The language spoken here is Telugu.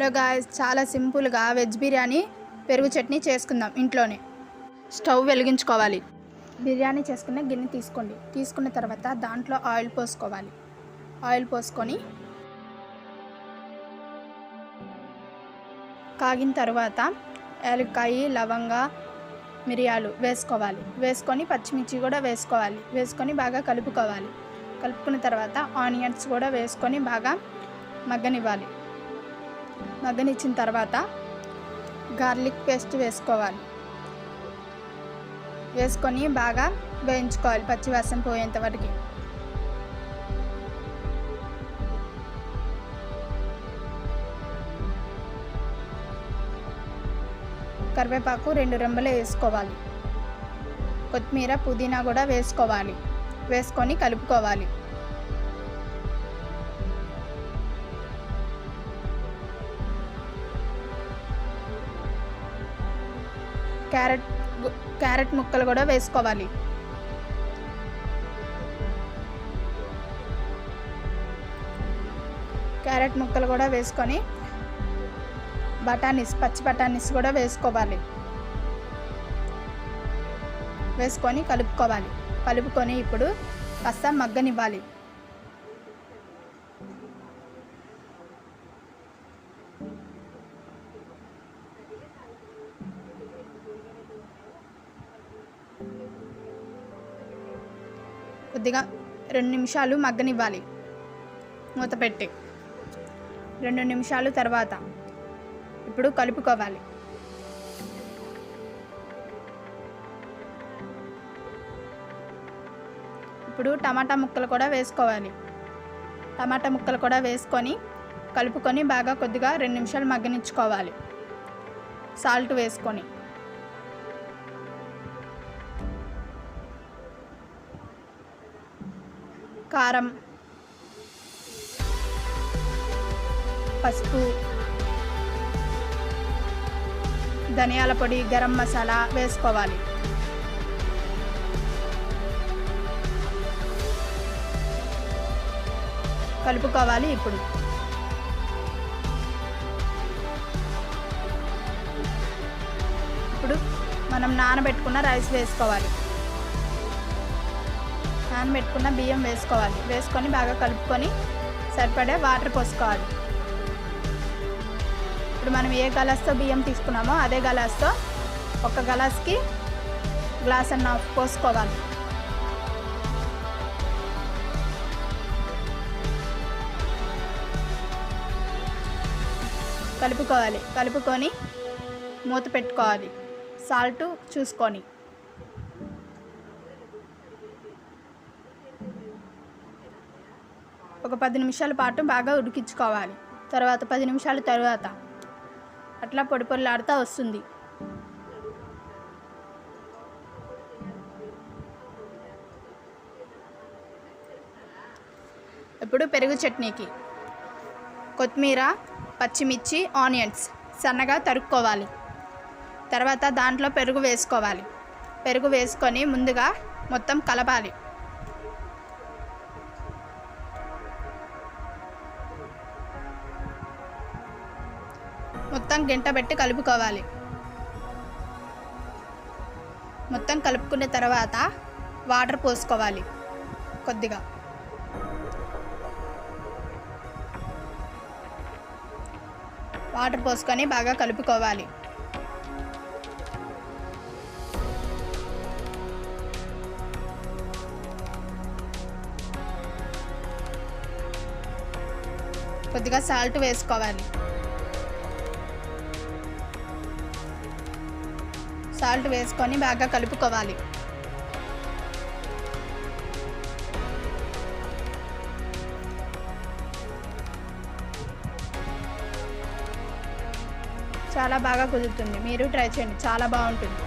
హలో గాయ్స్, చాలా సింపుల్గా వెజ్ బిర్యానీ పెరుగు చట్నీ చేసుకుందాం ఇంట్లోనే. స్టవ్ వెలిగించుకోవాలి. బిర్యానీ చేసుకునే గిన్నె తీసుకోండి. తీసుకున్న తర్వాత దాంట్లో ఆయిల్ పోసుకోవాలి. ఆయిల్ పోసుకొని కాగిన తర్వాత యాలక్కాయ, లవంగ, మిరియాలు వేసుకోవాలి. వేసుకొని పచ్చిమిర్చి కూడా వేసుకోవాలి. వేసుకొని బాగా కలుపుకోవాలి. కలుపుకున్న తర్వాత ఆనియన్స్ కూడా వేసుకొని బాగా మగ్గనివ్వాలి. మగ్గనిచ్చిన తర్వాత గార్లిక్ పేస్ట్ వేసుకోవాలి. వేసుకొని బాగా వేయించుకోవాలి పచ్చివాసన పోయేంత వరకు. కరివేపాకు 2 రెమ్మలు వేసుకోవాలి. కొత్తిమీర, పుదీనా కూడా వేసుకోవాలి. వేసుకొని కలుపుకోవాలి. క్యారెట్ ముక్కలు కూడా వేసుకోవాలి. క్యారెట్ ముక్కలు కూడా వేసుకొని పచ్చి బఠానీస్ కూడా వేసుకోవాలి. వేసుకొని కలుపుకోవాలి. కలుపుకొని ఇప్పుడు కాస్త మగ్గనివ్వాలి. కొద్దిగా 2 నిమిషాలు మగ్గనివ్వాలి మూత పెట్టి. 2 నిమిషాలు తర్వాత ఇప్పుడు కలుపుకోవాలి. ఇప్పుడు టమాటా ముక్కలు కూడా వేసుకోవాలి. టమాటా ముక్కలు కూడా వేసుకొని కలుపుకొని బాగా కొద్దిగా 2 నిమిషాలు మగ్గనించుకోవాలి. సాల్ట్ వేసుకొని కారం, పసుపు, ధనియాల పొడి, గరం మసాలా వేసుకోవాలి. కలుపుకోవాలి. ఇప్పుడు మనం నానబెట్టుకున్న రైస్ వేసుకోవాలి. నానబెట్టుకున్న బియ్యం వేసుకోవాలి. వేసుకొని బాగా కలుపుకొని సరిపడే వాటర్ పోసుకోవాలి. ఇప్పుడు మనం ఏ గ్లాస్తో బియ్యం తీసుకున్నామో అదే గ్లాస్తో 1 గ్లాస్కి గ్లాస్ అన్న పోసుకోవాలి. కలుపుకోవాలి. కలుపుకొని మూత పెట్టుకోవాలి. సాల్ట్ చూసుకొని ఒక 10 నిమిషాల పాటు బాగా ఉడికించుకోవాలి. తర్వాత 10 నిమిషాల తర్వాత అట్లా పొడి పొడిలాడుతూ వస్తుంది. ఇప్పుడు పెరుగు చట్నీకి కొత్తిమీర, పచ్చిమిర్చి, ఆనియన్స్ సన్నగా తరుక్కోవాలి. తర్వాత దాంట్లో పెరుగు వేసుకోవాలి. పెరుగు వేసుకొని ముందుగా మొత్తం కలపాలి. మొత్తం గంట పెట్టి కలుపుకోవాలి. మొత్తం కలుపుకున్న తర్వాత వాటర్ పోసుకోవాలి. కొద్దిగా వాటర్ పోసుకొని బాగా కలుపుకోవాలి. కొద్దిగా సాల్ట్ వేసుకోవాలి. సాల్ట్ వేసుకొని బాగా కలుపుకోవాలి. చాలా బాగా కుదురుతుంది. మీరు ట్రై చేయండి, చాలా బాగుంటుంది.